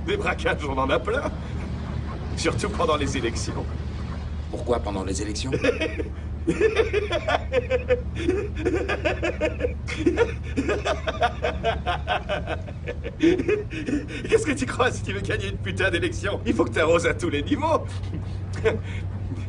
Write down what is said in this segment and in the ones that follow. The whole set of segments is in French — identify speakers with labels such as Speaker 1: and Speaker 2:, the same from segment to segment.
Speaker 1: Des braquages, on en a plein. Surtout pendant les élections.
Speaker 2: Pourquoi pendant les élections?
Speaker 1: Qu'est-ce que tu crois si tu veux gagner une putain d'élection? Il faut que t'arroses à tous les niveaux.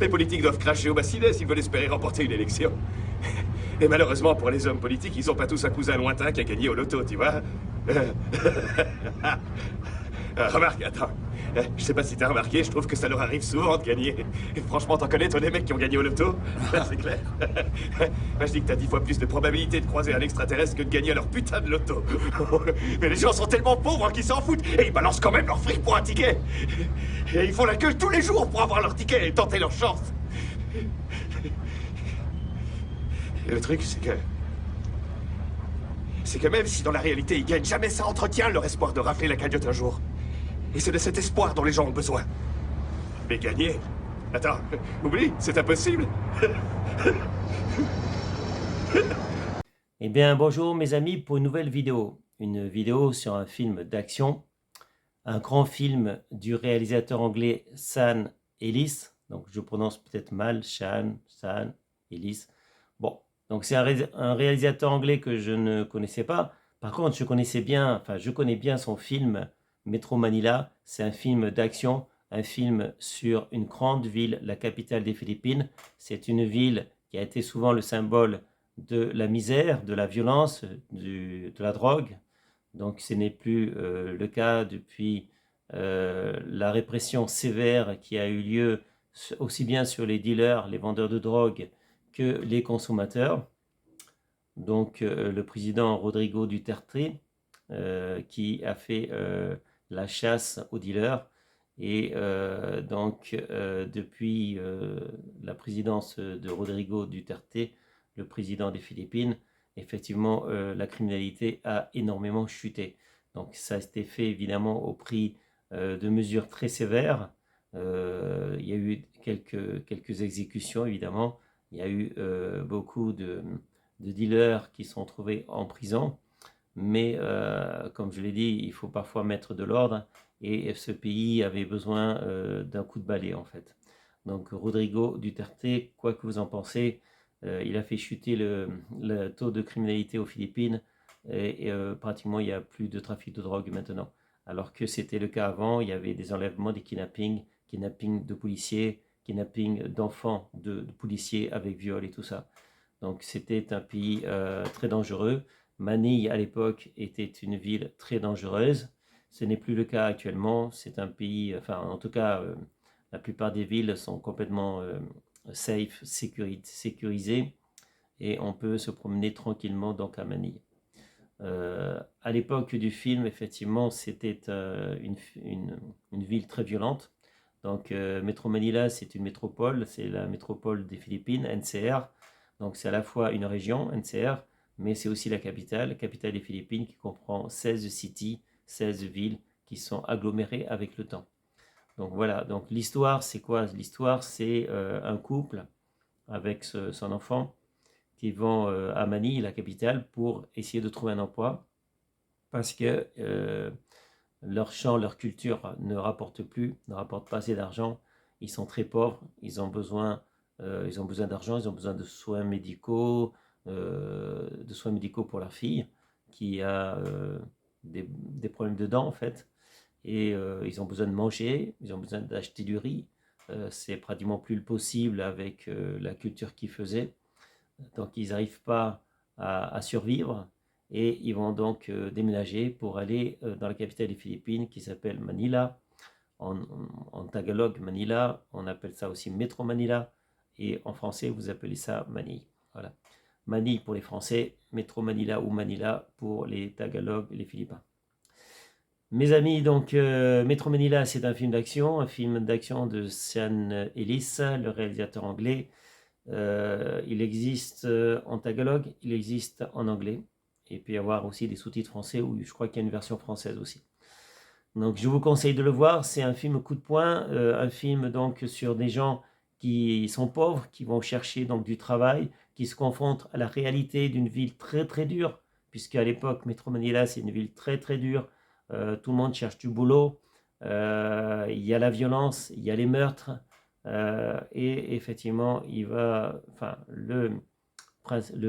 Speaker 1: Les politiques doivent cracher au bassinet s'ils veulent espérer remporter une élection. Et malheureusement pour les hommes politiques, ils ont pas tous un cousin lointain qui a gagné au loto, tu vois. Remarque, attends. Je sais pas si t'as remarqué, je trouve que ça leur arrive souvent de gagner. Et franchement, t'en connais, toi, des mecs qui ont gagné au loto? C'est clair. Moi, je dis que t'as 10 fois plus de probabilité de croiser un extraterrestre que de gagner à leur putain de loto. Mais les gens sont tellement pauvres qu'ils s'en foutent. Et ils balancent quand même leur fric pour un ticket. Et ils font la queue tous les jours pour avoir leur ticket et tenter leur chance. Et le truc, c'est que même si dans la réalité ils gagnent, jamais ça entretient leur espoir de rafler la cagnotte un jour. Et c'est de cet espoir dont les gens ont besoin. Mais gagner? Attends, oublie, c'est impossible.
Speaker 3: Eh bien, bonjour mes amis pour une nouvelle vidéo. Une vidéo sur un film d'action, un grand film du réalisateur anglais Sam Ellis. Donc, je prononce peut-être mal, Sam Ellis. Bon, donc c'est un réalisateur anglais que je ne connaissais pas. Par contre, je connais bien son film Metro Manila. C'est un film d'action, un film sur une grande ville, la capitale des Philippines. C'est une ville qui a été souvent le symbole de la misère, de la violence, de la drogue. Donc ce n'est plus le cas depuis la répression sévère qui a eu lieu aussi bien sur les dealers, les vendeurs de drogue, que les consommateurs. Donc le président Rodrigo Duterte qui a fait la chasse aux dealers. Et depuis la présidence de Rodrigo Duterte, le président des Philippines, effectivement, la criminalité a énormément chuté. Donc ça a été fait évidemment au prix de mesures très sévères. Il y a eu quelques exécutions évidemment. Il y a eu beaucoup de dealers qui sont trouvés en prison. Mais comme je l'ai dit, il faut parfois mettre de l'ordre. Et ce pays avait besoin d'un coup de balai en fait. Donc Rodrigo Duterte, quoi que vous en pensez, il a fait chuter le taux de criminalité aux Philippines et pratiquement il n'y a plus de trafic de drogue maintenant. Alors que c'était le cas avant, il y avait des enlèvements, des kidnappings de policiers, kidnappings d'enfants de policiers avec viol et tout ça. Donc c'était un pays très dangereux. Manille à l'époque était une ville très dangereuse. Ce n'est plus le cas actuellement. C'est un pays, enfin en tout cas, la plupart des villes sont complètement safe, sécurisées et on peut se promener tranquillement donc à Manille. À l'époque du film, effectivement, c'était une ville très violente. Donc Metro Manila, c'est une métropole, c'est la métropole des Philippines, NCR. Donc c'est à la fois une région, NCR, mais c'est aussi la capitale des Philippines qui comprend 16 cities, 16 villes qui sont agglomérées avec le temps. Donc voilà, donc l'histoire c'est quoi? L'histoire c'est un couple avec son enfant qui vont à Manille, la capitale, pour essayer de trouver un emploi parce que leur champ, leur culture ne rapporte plus, ne rapporte pas assez d'argent. Ils sont très pauvres, ils ont besoin d'argent, ils ont besoin de soins médicaux pour leur fille qui a des problèmes de dents en fait. Et ils ont besoin de manger, ils ont besoin d'acheter du riz. C'est pratiquement plus le possible avec la culture qu'ils faisaient. Donc ils n'arrivent pas à survivre et ils vont donc déménager pour aller dans la capitale des Philippines qui s'appelle Manila. En tagalog, Manila, on appelle ça aussi Metro Manila et en français vous appelez ça Manille. Voilà. Manille pour les Français, Metro Manila ou Manila pour les Tagalog et les Philippins. Mes amis, donc Metro Manila, c'est un film d'action de Sam Ellis, le réalisateur anglais. Il existe en tagalog, il existe en anglais. Et il peut y avoir aussi des sous-titres français, ou je crois qu'il y a une version française aussi. Donc je vous conseille de le voir, c'est un film coup de poing, un film donc sur des gens qui sont pauvres, qui vont chercher donc du travail, qui se confrontent à la réalité d'une ville très très dure, puisqu'à l'époque Metro Manila c'est une ville très très dure, tout le monde cherche du boulot, il y a la violence, il y a les meurtres, et effectivement, le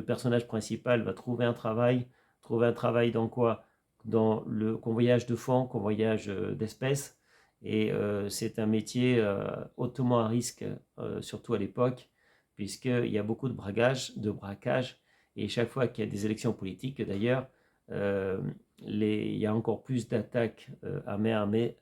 Speaker 3: personnage principal va trouver un travail. Trouver un travail dans quoi? Dans le convoyage de fonds, convoyage d'espèces. Et c'est un métier hautement à risque, surtout à l'époque, puisqu'il y a beaucoup de braquage, et chaque fois qu'il y a des élections politiques, d'ailleurs, euh, il y a encore plus d'attaques armées,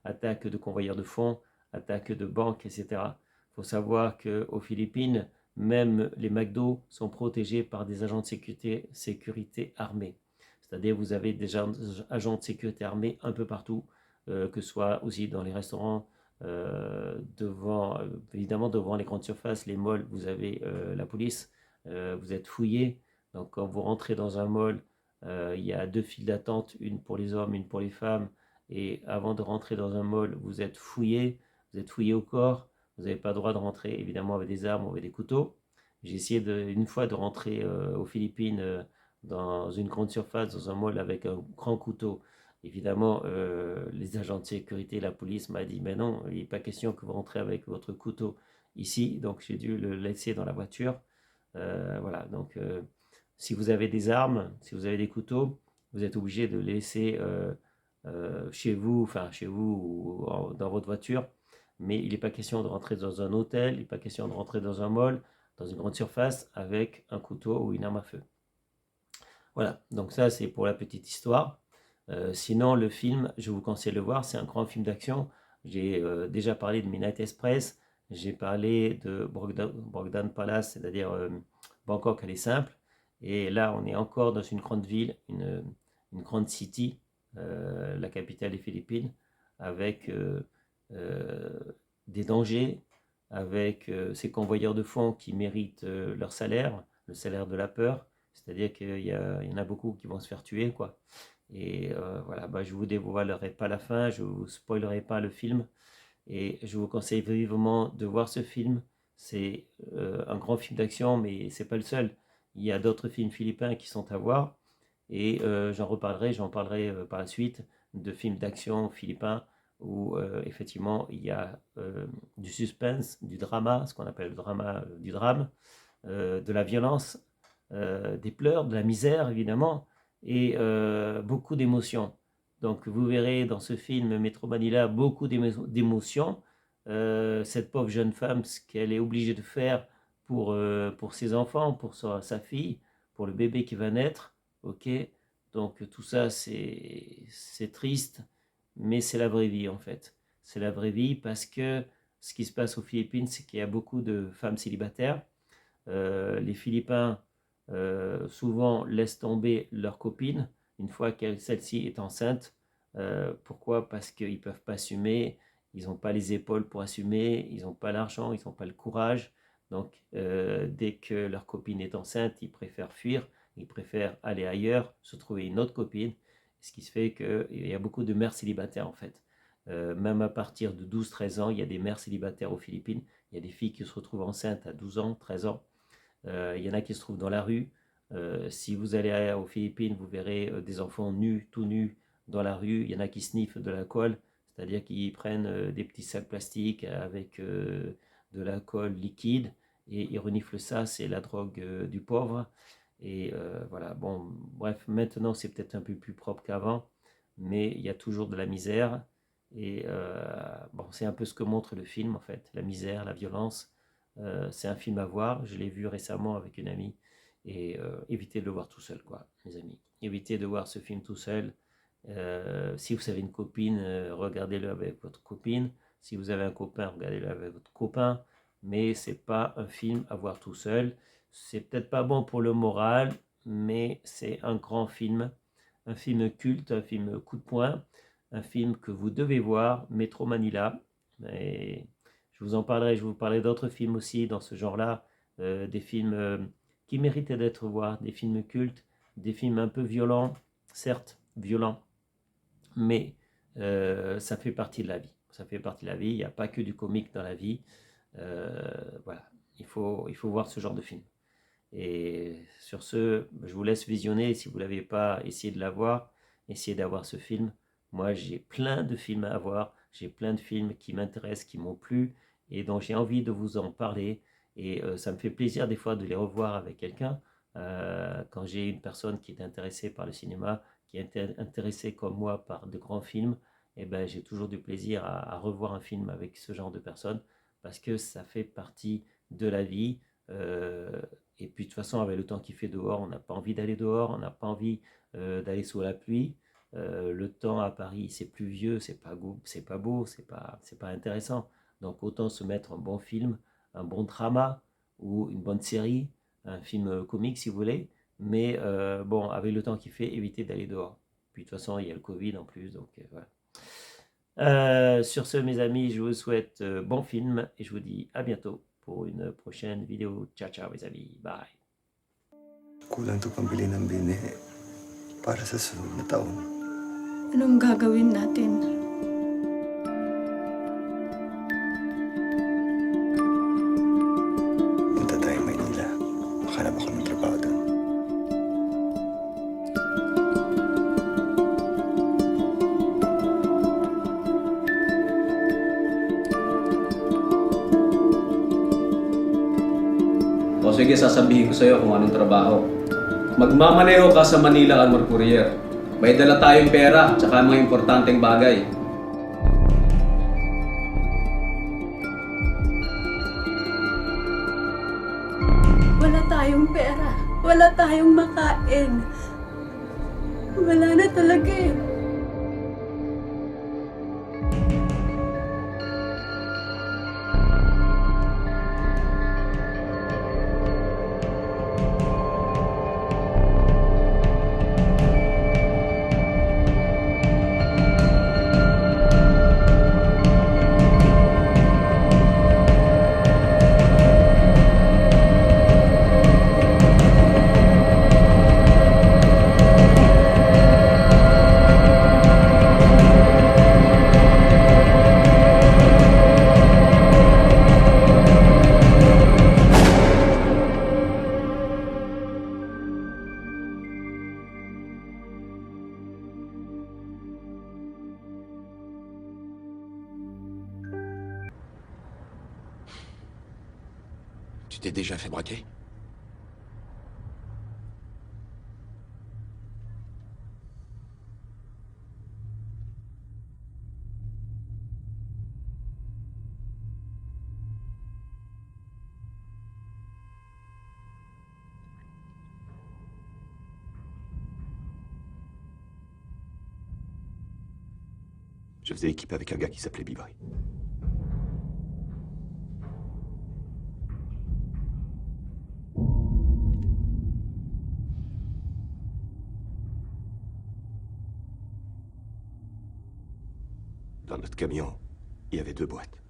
Speaker 3: attaques de convoyeurs de fonds, attaques de banques, etc. Il faut savoir qu'aux Philippines, même les McDo sont protégés par des agents de sécurité armés. C'est-à-dire vous avez des agents de sécurité armés un peu partout, que ce soit aussi dans les restaurants, évidemment devant les grandes surfaces, les malls, vous avez la police, vous êtes fouillé. Donc quand vous rentrez dans un mall, il y a 2 files d'attente, une pour les hommes, une pour les femmes. Et avant de rentrer dans un mall, vous êtes fouillé au corps. Vous n'avez pas le droit de rentrer évidemment avec des armes ou avec des couteaux. J'ai essayé une fois de rentrer aux Philippines dans une grande surface, dans un mall avec un grand couteau. Évidemment, les agents de sécurité, la police m'a dit, mais non, il n'est pas question que vous rentrez avec votre couteau ici. Donc j'ai dû le laisser dans la voiture. Voilà, donc si vous avez des armes, si vous avez des couteaux, vous êtes obligé de les laisser chez vous ou dans votre voiture. Mais il n'est pas question de rentrer dans un hôtel, il n'est pas question de rentrer dans un mall, dans une grande surface avec un couteau ou une arme à feu. Voilà, donc ça c'est pour la petite histoire. Sinon, le film, je vous conseille de le voir, c'est un grand film d'action. J'ai déjà parlé de Midnight Express, j'ai parlé de Bogdan Palace, c'est-à-dire Bangkok, elle est simple. Et là, on est encore dans une grande ville, une grande city, la capitale des Philippines, avec des dangers, avec ces convoyeurs de fonds qui méritent leur salaire, le salaire de la peur. C'est-à-dire qu'il y en a beaucoup qui vont se faire tuer, quoi. Et voilà, je ne vous dévoilerai pas la fin, je ne vous spoilerai pas le film. Et je vous conseille vivement de voir ce film. C'est un grand film d'action, mais c'est pas le seul. Il y a d'autres films philippins qui sont à voir. Et j'en parlerai par la suite de films d'action philippins où effectivement il y a du suspense, du drama, ce qu'on appelle le drama du drame, de la violence, des pleurs, de la misère évidemment, et beaucoup d'émotions. Donc vous verrez dans ce film Metro Manila beaucoup d'émotions. Cette pauvre jeune femme, ce qu'elle est obligée de faire pour ses enfants, pour sa fille, pour le bébé qui va naître. Ok, donc tout ça c'est triste, mais c'est la vraie vie en fait. C'est la vraie vie parce que ce qui se passe aux Philippines, c'est qu'il y a beaucoup de femmes célibataires. Les Philippins souvent laissent tomber leur copine une fois que celle-ci est enceinte. Pourquoi? Parce qu'ils ne peuvent pas assumer, ils n'ont pas les épaules pour assumer, ils n'ont pas l'argent, ils n'ont pas le courage. Donc dès que leur copine est enceinte, ils préfèrent fuir, ils préfèrent aller ailleurs, se trouver une autre copine. Ce qui se fait qu'il y a beaucoup de mères célibataires en fait. Même à partir de 12-13 ans, il y a des mères célibataires aux Philippines. Il y a des filles qui se retrouvent enceintes à 12 ans, 13 ans. Il y en a qui se trouvent dans la rue. Si vous allez aux Philippines, vous verrez des enfants nus, tout nus, dans la rue. Il y en a qui sniffent de l'alcool, c'est-à-dire qu'ils prennent des petits sacs plastiques avec de l'alcool liquide et ils reniflent ça, c'est la drogue du pauvre. Et voilà, bon, bref, maintenant c'est peut-être un peu plus propre qu'avant, mais il y a toujours de la misère. Et bon, c'est un peu ce que montre le film en fait, la misère, la violence. C'est un film à voir, je l'ai vu récemment avec une amie, et évitez de le voir tout seul, quoi, mes amis. Évitez de voir ce film tout seul. Si vous avez une copine, regardez-le avec votre copine. Si vous avez un copain, regardez-le avec votre copain. Mais c'est pas un film à voir tout seul. C'est peut-être pas bon pour le moral, mais c'est un grand film. Un film culte, un film coup de poing. Un film que vous devez voir, Metro Manila. Et je vous parlerai d'autres films aussi dans ce genre-là. Des films qui méritaient d'être vus, des films cultes, des films un peu violents, certes violents, mais ça fait partie de la vie. Ça fait partie de la vie. Il n'y a pas que du comique dans la vie. Voilà, il faut voir ce genre de film. Et sur ce, je vous laisse visionner. Si vous ne l'avez pas, essayez de l'avoir. Essayez d'avoir ce film. Moi, j'ai plein de films à voir, j'ai plein de films qui m'intéressent, qui m'ont plu et dont j'ai envie de vous en parler. Et ça me fait plaisir des fois de les revoir avec quelqu'un. Quand j'ai une personne qui est intéressée par le cinéma, qui est intéressée comme moi par de grands films, et ben, j'ai toujours du plaisir à revoir un film avec ce genre de personnes parce que ça fait partie de la vie. Et puis de toute façon, avec le temps qu'il fait dehors, on n'a pas envie d'aller dehors, on n'a pas envie d'aller sous la pluie. Le temps à Paris, c'est pluvieux, c'est pas beau, c'est pas intéressant. Donc autant se mettre un bon film, un bon drama ou une bonne série, un film comique si vous voulez. Mais bon, avec le temps qu'il fait, évitez d'aller dehors. Puis de toute façon, il y a le Covid en plus, donc voilà. Sur ce, mes amis, je vous souhaite bon film et je vous dis à bientôt pour une prochaine vidéo. Ciao, ciao, mes amis. Bye.
Speaker 4: Kulang to pambili ng bini para sa sunod na taon.
Speaker 5: Anong gagawin natin?
Speaker 4: Punta tayo Maynila. Makanap ako ng trabaho doon.
Speaker 6: O sige, sasabihin ko sa'yo kung anong trabaho. Magmamaneho ka sa Manila Armor Courier. May dala tayong pera, tsaka mga importanteng bagay.
Speaker 5: Wala tayong pera. Wala tayong makain. Wala na talaga eh.
Speaker 2: Tu t'es déjà fait braquer?
Speaker 1: Je faisais équipe avec un gars qui s'appelait B-Boy. Dans notre camion, il y avait 2 boîtes.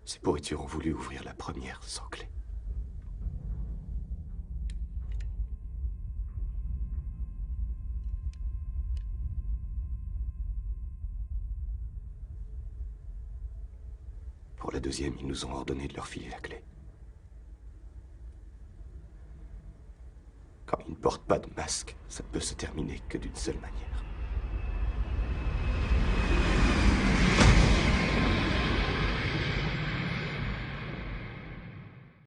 Speaker 1: Ces pourritures ont voulu ouvrir la première sans clé. Pour la deuxième, ils nous ont ordonné de leur filer la clé. Quand ils ne portent pas de masque, ça ne peut se terminer que d'une seule manière.